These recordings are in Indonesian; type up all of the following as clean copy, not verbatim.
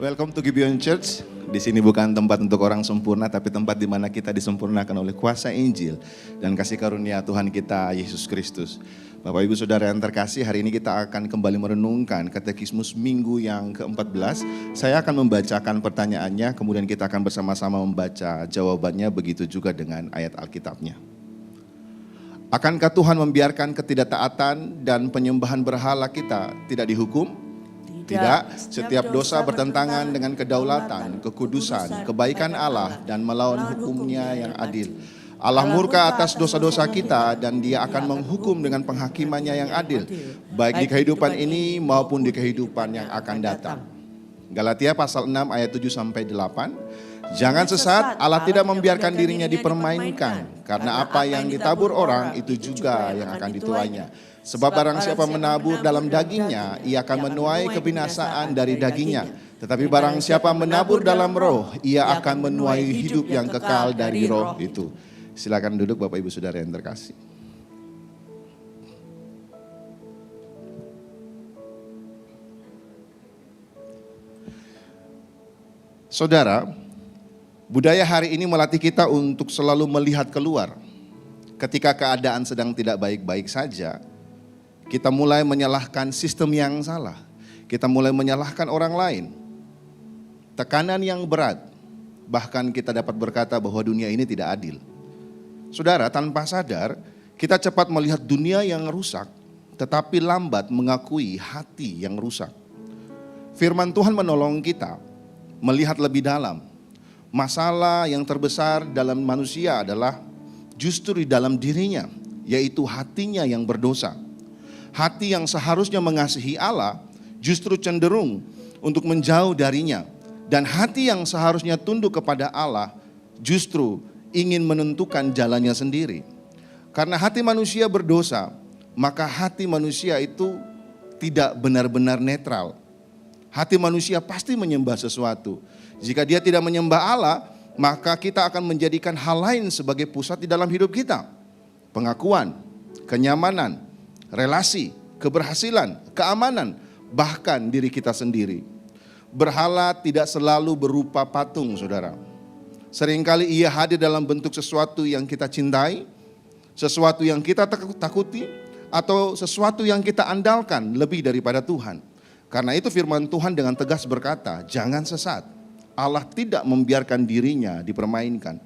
Welcome to Gibeon Church. Di sini bukan tempat untuk orang sempurna, tapi tempat di mana kita disempurnakan oleh kuasa Injil dan kasih karunia Tuhan kita Yesus Kristus. Bapak Ibu Saudara yang terkasih, hari ini kita akan kembali merenungkan Katekismus Minggu yang ke-14. Saya akan membacakan pertanyaannya, kemudian kita akan bersama-sama membaca jawabannya, begitu juga dengan ayat Alkitabnya. Akankah Tuhan membiarkan ketidaktaatan dan penyembahan berhala kita tidak dihukum? Tidak, setiap dosa bertentangan dengan kedaulatan, kekudusan, kebaikan Allah dan melawan hukumnya yang adil. Allah murka atas dosa-dosa kita dan Dia akan menghukum dengan penghakimannya yang adil, baik di kehidupan ini maupun di kehidupan yang akan datang. Galatia pasal 6 ayat 7-8. Jangan sesat, Allah tidak membiarkan dirinya dipermainkan, karena apa yang ditabur orang itu juga yang akan dituainya. Sebab barang siapa menabur dalam dagingnya, ia akan menuai kebinasaan dari dagingnya. Tetapi barang siapa menabur dalam roh, ia akan menuai hidup yang kekal dari roh itu. Silakan duduk Bapak Ibu Saudara yang terkasih. Saudara, budaya hari ini melatih kita untuk selalu melihat keluar. Ketika keadaan sedang tidak baik-baik saja, kita mulai menyalahkan sistem yang salah. Kita mulai menyalahkan orang lain. Tekanan yang berat. Bahkan kita dapat berkata bahwa dunia ini tidak adil. Saudara, tanpa sadar, kita cepat melihat dunia yang rusak, tetapi lambat mengakui hati yang rusak. Firman Tuhan menolong kita melihat lebih dalam. Masalah yang terbesar dalam manusia adalah justru di dalam dirinya, yaitu hatinya yang berdosa. Hati yang seharusnya mengasihi Allah justru cenderung untuk menjauh darinya. Dan hati yang seharusnya tunduk kepada Allah justru ingin menentukan jalannya sendiri. Karena hati manusia berdosa, maka hati manusia itu tidak benar-benar netral. Hati manusia pasti menyembah sesuatu. Jika dia tidak menyembah Allah, maka kita akan menjadikan hal lain sebagai pusat di dalam hidup kita. Pengakuan, kenyamanan, relasi, keberhasilan, keamanan, bahkan diri kita sendiri. Berhala tidak selalu berupa patung, saudara. Seringkali ia hadir dalam bentuk sesuatu yang kita cintai, sesuatu yang kita takuti, atau sesuatu yang kita andalkan lebih daripada Tuhan. Karena itu firman Tuhan dengan tegas berkata, jangan sesat. Allah tidak membiarkan dirinya dipermainkan.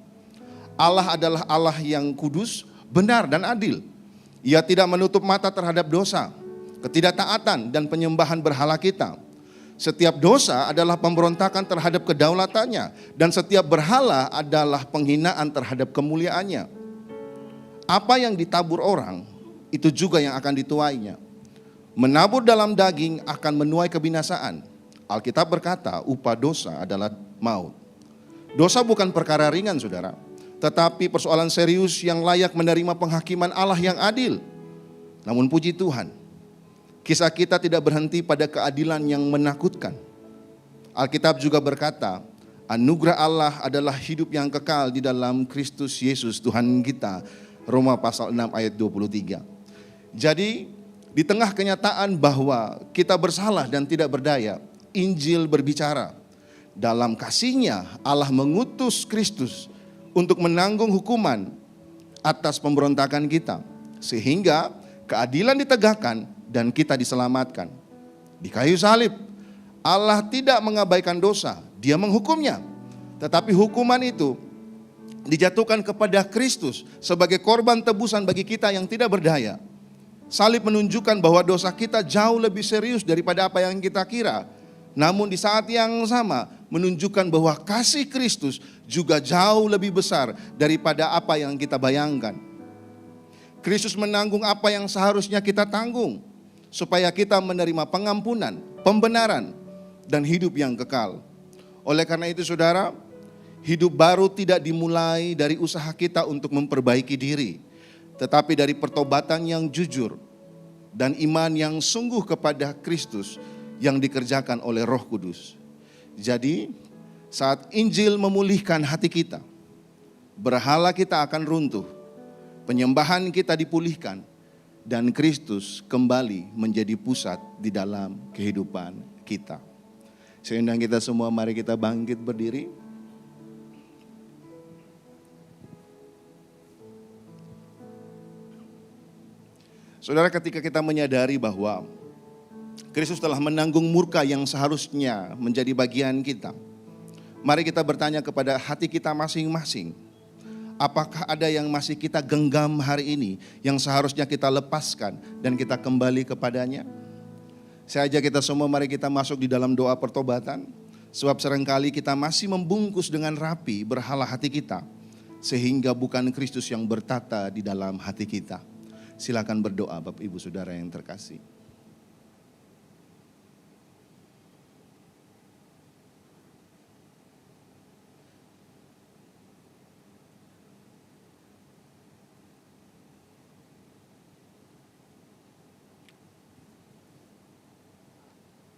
Allah adalah Allah yang kudus, benar dan adil. Ia tidak menutup mata terhadap dosa, ketidaktaatan dan penyembahan berhala kita. Setiap dosa adalah pemberontakan terhadap kedaulatannya, dan setiap berhala adalah penghinaan terhadap kemuliaannya. Apa yang ditabur orang, itu juga yang akan dituainya. Menabur dalam daging akan menuai kebinasaan. Alkitab berkata, upah dosa adalah maut. Dosa bukan perkara ringan, saudara, tetapi persoalan serius yang layak menerima penghakiman Allah yang adil. Namun puji Tuhan, kisah kita tidak berhenti pada keadilan yang menakutkan. Alkitab juga berkata, anugerah Allah adalah hidup yang kekal di dalam Kristus Yesus Tuhan kita. Roma pasal 6 ayat 23. Jadi di tengah kenyataan bahwa kita bersalah dan tidak berdaya, Injil berbicara. Dalam kasih-Nya Allah mengutus Kristus untuk menanggung hukuman atas pemberontakan kita. Sehingga keadilan ditegakkan dan kita diselamatkan. Di kayu salib, Allah tidak mengabaikan dosa, Dia menghukumnya. Tetapi hukuman itu dijatuhkan kepada Kristus sebagai korban tebusan bagi kita yang tidak berdaya. Salib menunjukkan bahwa dosa kita jauh lebih serius daripada apa yang kita kira. Namun di saat yang sama menunjukkan bahwa kasih Kristus juga jauh lebih besar daripada apa yang kita bayangkan. Kristus menanggung apa yang seharusnya kita tanggung, supaya kita menerima pengampunan, pembenaran, dan hidup yang kekal. Oleh karena itu saudara, hidup baru tidak dimulai dari usaha kita untuk memperbaiki diri, tetapi dari pertobatan yang jujur dan iman yang sungguh kepada Kristus yang dikerjakan oleh Roh Kudus. Jadi saat Injil memulihkan hati kita, berhala kita akan runtuh, penyembahan kita dipulihkan, dan Kristus kembali menjadi pusat di dalam kehidupan kita. Saya undang kita semua, mari kita bangkit berdiri. Saudara, ketika kita menyadari bahwa Kristus telah menanggung murka yang seharusnya menjadi bagian kita, mari kita bertanya kepada hati kita masing-masing. Apakah ada yang masih kita genggam hari ini, yang seharusnya kita lepaskan dan kita kembali kepadanya? Saya ajak kita semua, mari kita masuk di dalam doa pertobatan. Sebab seringkali kita masih membungkus dengan rapi berhala hati kita, sehingga bukan Kristus yang bertata di dalam hati kita. Silakan berdoa Bapak Ibu Saudara yang terkasih.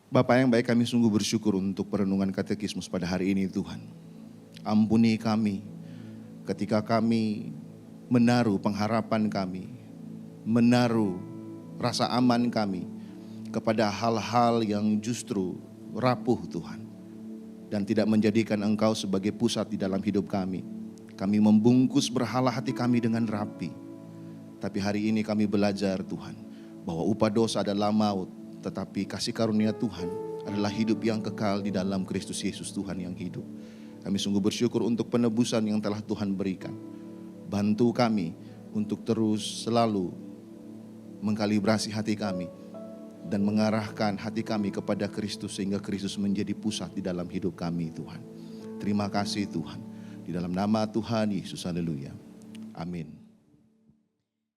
Bapak yang baik, kami sungguh bersyukur untuk perenungan katekismus pada hari ini Tuhan. Ampuni kami ketika kami menaruh pengharapan kami, menaruh rasa aman kami kepada hal-hal yang justru rapuh Tuhan, dan tidak menjadikan Engkau sebagai pusat di dalam hidup kami. Kami membungkus berhala hati kami dengan rapi. Tapi hari ini kami belajar Tuhan, bahwa upah dosa adalah maut, tetapi kasih karunia Tuhan adalah hidup yang kekal di dalam Kristus Yesus Tuhan yang hidup. Kami sungguh bersyukur untuk penebusan yang telah Tuhan berikan. Bantu kami untuk terus selalu mengkalibrasi hati kami dan mengarahkan hati kami kepada Kristus, sehingga Kristus menjadi pusat di dalam hidup kami Tuhan. Terima kasih Tuhan. Di dalam nama Tuhan Yesus, haleluya. Amin.